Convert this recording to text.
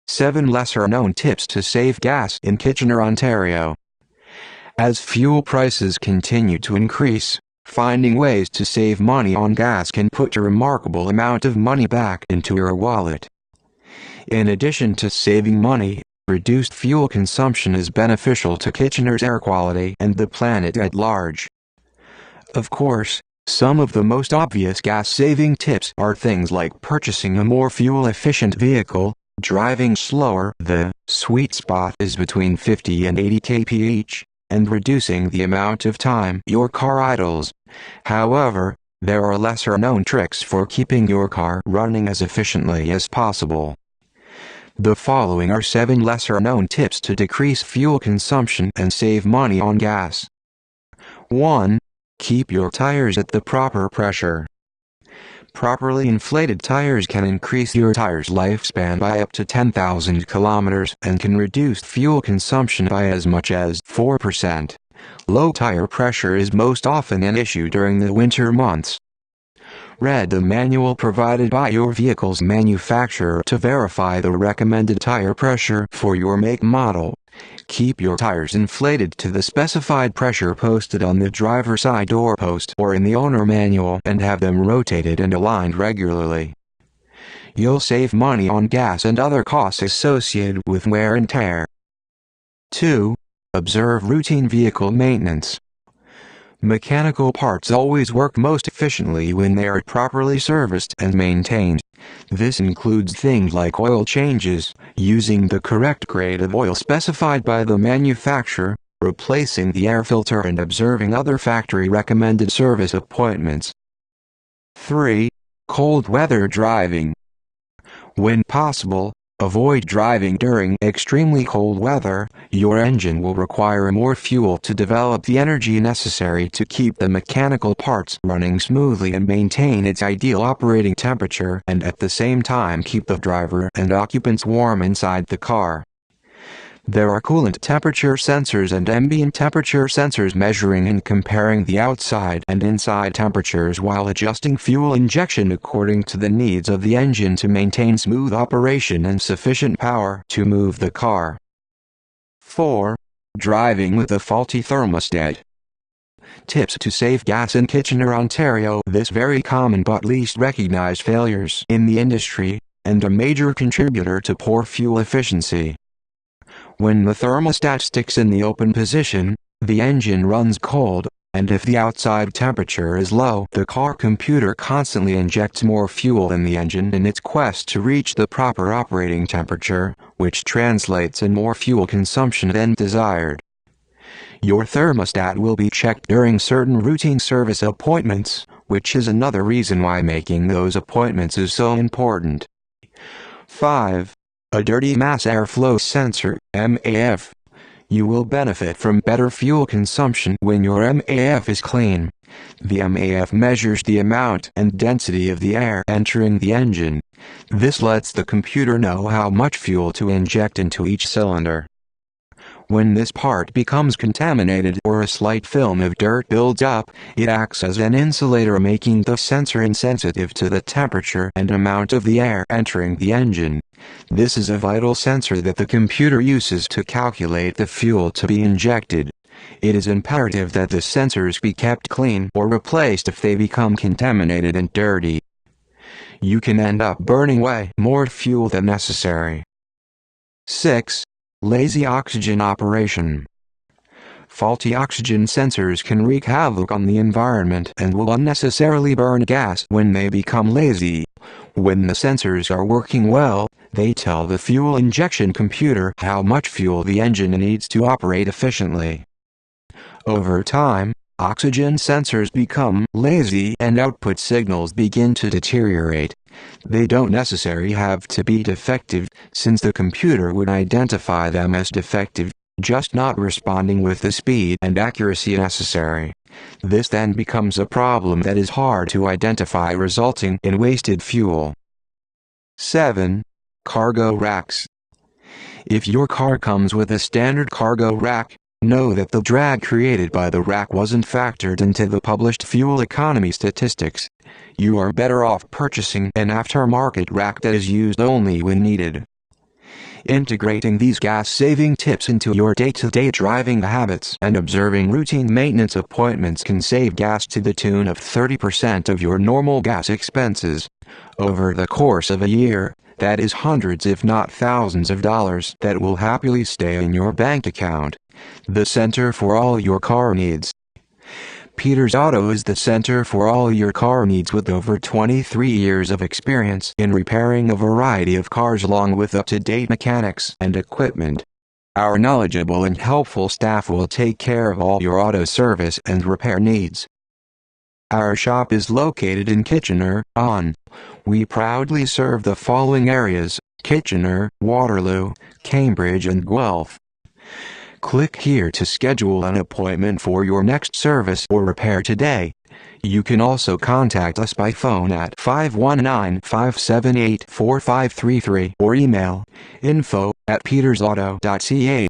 7 lesser-known tips to save gas in Kitchener, Ontario. As fuel prices continue to increase, finding ways to save money on gas can put a remarkable amount of money back into your wallet. In addition to saving money, reduced fuel consumption is beneficial to Kitchener's air quality and the planet at large. Of course, some of the most obvious gas-saving tips are things like purchasing a more fuel-efficient vehicle, driving slower, the sweet spot is between 50 and 80 km each, and reducing the amount of time your car idles. However, there are lesser-known tricks for keeping your car running as efficiently as possible. The following are 7 lesser-known tips to decrease fuel consumption and save money on gas. 1. Keep your tires at the proper pressure. Properly inflated tires can increase your tire's lifespan by up to 10,000 kilometers and can reduce fuel consumption by as much as 4%. Low tire pressure is most often an issue during the winter months. Read the manual provided by your vehicle's manufacturer to verify the recommended tire pressure for your make model. Keep your tires inflated to the specified pressure posted on the driver's side door post or in the owner manual and have them rotated and aligned regularly. You'll save money on gas and other costs associated with wear and tear. 2. Observe routine vehicle maintenance. Mechanical parts always work most efficiently when they are properly serviced and maintained. This includes things like oil changes, using the correct grade of oil specified by the manufacturer, replacing the air filter and observing other factory-recommended service appointments. 3. Cold weather driving. When possible, avoid driving during extremely cold weather. Your engine will require more fuel to develop the energy necessary to keep the mechanical parts running smoothly and maintain its ideal operating temperature, and at the same time keep the driver and occupants warm inside the car. There are coolant temperature sensors and ambient temperature sensors measuring and comparing the outside and inside temperatures while adjusting fuel injection according to the needs of the engine to maintain smooth operation and sufficient power to move the car. 4. Driving with a faulty thermostat. Tips to save gas in Kitchener, Ontario. This very common but least recognized failures in the industry, and a major contributor to poor fuel efficiency. When the thermostat sticks in the open position, the engine runs cold, and if the outside temperature is low, the car computer constantly injects more fuel in the engine in its quest to reach the proper operating temperature, which translates in more fuel consumption than desired. Your thermostat will be checked during certain routine service appointments, which is another reason why making those appointments is so important. 5. A dirty mass airflow sensor, MAF. You will benefit from better fuel consumption when your MAF is clean. The MAF measures the amount and density of the air entering the engine. This lets the computer know how much fuel to inject into each cylinder. When this part becomes contaminated or a slight film of dirt builds up, it acts as an insulator, making the sensor insensitive to the temperature and amount of the air entering the engine. This is a vital sensor that the computer uses to calculate the fuel to be injected. It is imperative that the sensors be kept clean or replaced if they become contaminated and dirty. You can end up burning way more fuel than necessary. 6. Lazy oxygen operation. Faulty oxygen sensors can wreak havoc on the environment and will unnecessarily burn gas when they become lazy. When the sensors are working well, they tell the fuel injection computer how much fuel the engine needs to operate efficiently. Over time, oxygen sensors become lazy and output signals begin to deteriorate. They don't necessarily have to be defective, since the computer would identify them as defective, just not responding with the speed and accuracy necessary. This then becomes a problem that is hard to identify, resulting in wasted fuel. 7. Cargo racks. If your car comes with a standard cargo rack, know that the drag created by the rack wasn't factored into the published fuel economy statistics. You are better off purchasing an aftermarket rack that is used only when needed. Integrating these gas-saving tips into your day-to-day driving habits and observing routine maintenance appointments can save gas to the tune of 30% of your normal gas expenses. Over the course of a year, that is hundreds if not thousands of dollars that will happily stay in your bank account. The center for all your car needs. Peters Auto is the center for all your car needs with over 23 years of experience in repairing a variety of cars along with up-to-date mechanics and equipment. Our knowledgeable and helpful staff will take care of all your auto service and repair needs. Our shop is located in Kitchener, ON. We proudly serve the following areas: Kitchener, Waterloo, Cambridge and Guelph. Click here to schedule an appointment for your next service or repair today. You can also contact us by phone at 519-578-4533 or email info@petersauto.ca.